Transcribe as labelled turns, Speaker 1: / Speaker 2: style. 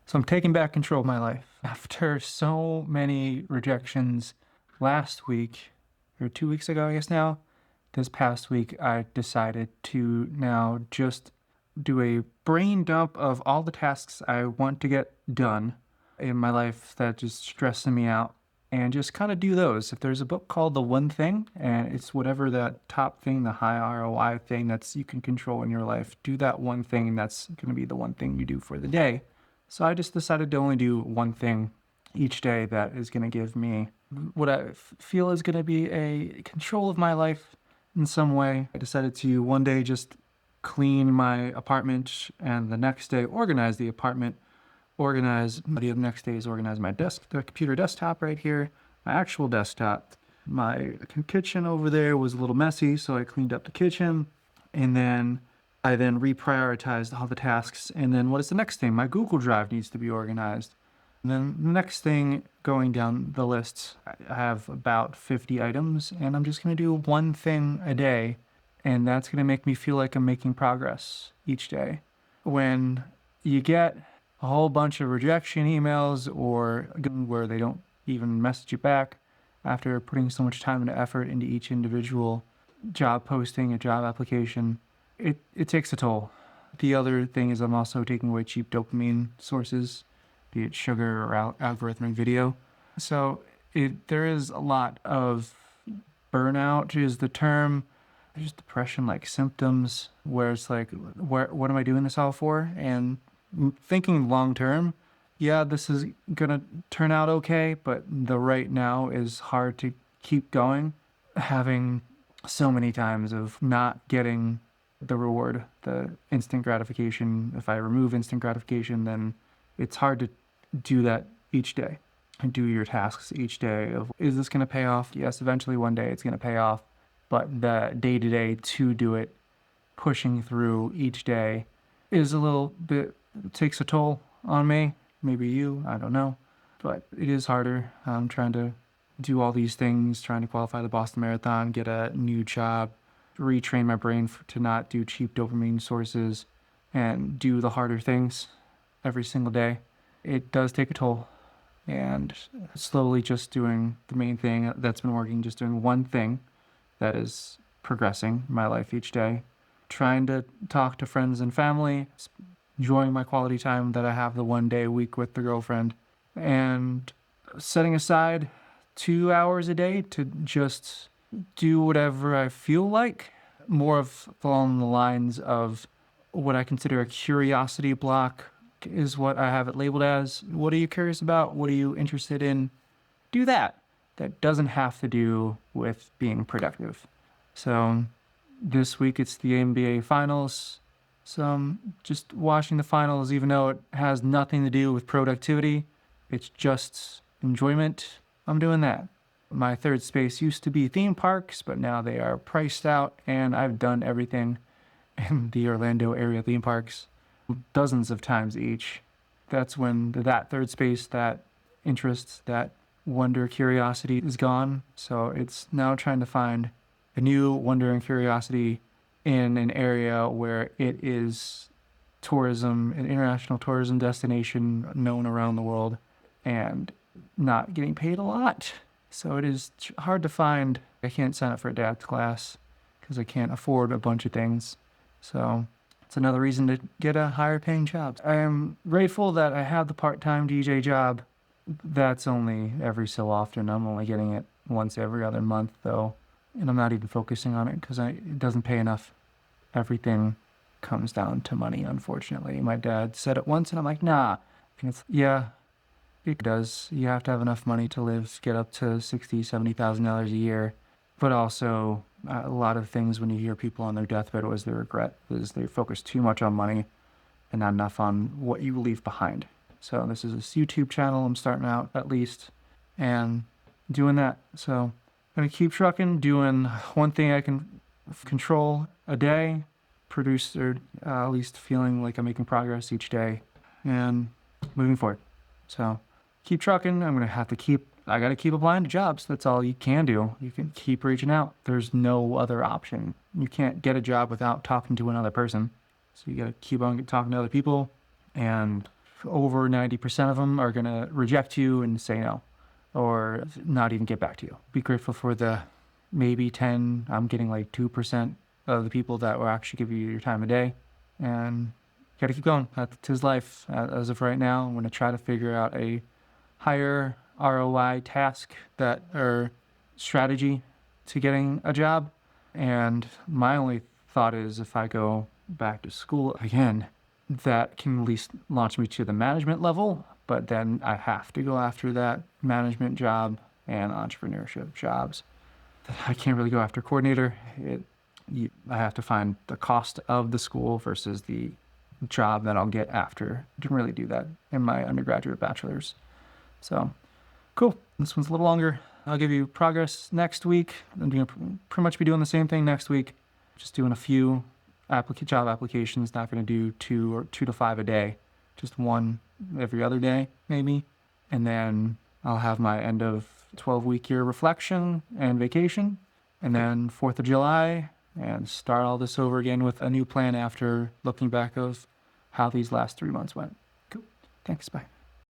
Speaker 1: So I'm taking back control of my life. After so many rejections last week, or 2 weeks ago, I guess now, this past week, I decided to now just do a brain dump of all the tasks I want to get done in my life that just stressing me out and just kind of do those. If there's a book called The One Thing, and it's whatever that top thing, the high ROI thing that's you can control in your life, do that one thing, and that's going to be the one thing you do for the day. So I just decided to only do one thing each day that is going to give me what I feel is going to be a control of my life in some way. I decided to one day just clean my apartment and the next day organize the apartment, the next day is organize the computer desktop right here, my actual desktop. My kitchen over there was a little messy, so I cleaned up the kitchen, and then I reprioritized all the tasks. And then what is the next thing? My Google Drive needs to be organized. And then the next thing going down the list, I have about 50 items, and I'm just going to do one thing a day, and that's going to make me feel like I'm making progress each day. When you get a whole bunch of rejection emails or where they don't even message you back after putting so much time and effort into each individual job posting, a job application, it takes a toll. The other thing is I'm also taking away cheap dopamine sources, be it sugar or algorithmic video. So there is a lot of burnout is the term. There's depression-like symptoms where it's like, what am I doing this all for? And thinking long term, yeah, this is gonna turn out okay, but the right now is hard to keep going. Having so many times of not getting the reward, the instant gratification. If I remove instant gratification, then it's hard to do that each day and do your tasks each day of, is this going to pay off? Yes, eventually one day it's going to pay off, but the day-to-day to do it, pushing through each day is a little bit, it takes a toll on me. Maybe you, I don't know, but it is harder. I'm trying to do all these things, trying to qualify the Boston Marathon, get a new job, retrain my brain to not do cheap dopamine sources and do the harder things every single day. It does take a toll, and slowly just doing the main thing that's been working, just doing one thing that is progressing my life each day, trying to talk to friends and family, enjoying my quality time that I have the one day a week with the girlfriend, and setting aside 2 hours a day to just do whatever I feel like, more of along the lines of what I consider a curiosity block is what I have it labeled as. What are you curious about? What are you interested in? Do that. That doesn't have to do with being productive. So this week it's the NBA Finals. So I'm just watching the finals, even though it has nothing to do with productivity. It's just enjoyment. I'm doing that. My third space used to be theme parks, but now they are priced out, and I've done everything in the Orlando area theme parks dozens of times each. That's when that third space, that interest, that wonder, curiosity is gone. So it's now trying to find a new wonder and curiosity in an area where it is tourism, an international tourism destination known around the world, and not getting paid a lot. So it is hard to find. I can't sign up for a dance class because I can't afford a bunch of things. So it's another reason to get a higher paying job. I am grateful that I have the part-time DJ job. That's only every so often. I'm only getting it once every other month though. And I'm not even focusing on it because it doesn't pay enough. Everything comes down to money, unfortunately. My dad said it once and I'm like, nah. Yeah, it does. You have to have enough money to live, get up to $60,000, $70,000 a year. But also, a lot of things when you hear people on their deathbed was their regret, is they focus too much on money and not enough on what you leave behind. So this is this YouTube channel I'm starting out, at least, and doing that. So I'm going to keep trucking, doing one thing I can control a day, produce, or at least feeling like I'm making progress each day, and moving forward. So keep trucking. I got to keep applying to jobs. That's all you can do. You can keep reaching out. There's no other option. You can't get a job without talking to another person. So you got to keep on talking to other people and over 90% of them are going to reject you and say no, or not even get back to you. Be grateful for the maybe 10, I'm getting like 2% of the people that will actually give you your time of day. And you got to keep going. That's his life. As of right now, I'm going to try to figure out a higher ROI task or strategy to getting a job. And my only thought is if I go back to school again, that can at least launch me to the management level, but then I have to go after that management job and entrepreneurship jobs. I can't really go after coordinator. I have to find the cost of the school versus the job that I'll get after. I didn't really do that in my undergraduate bachelor's. So, cool. This one's a little longer. I'll give you progress next week. I'm going to pretty much be doing the same thing next week. Just doing a few job applications. Not going to do 2 to 5 a day. Just one every other day, maybe. And then I'll have my end of 12-week year reflection and vacation. And then 4th of July, and start all this over again with a new plan after looking back of how these last 3 months went. Cool. Thanks. Bye.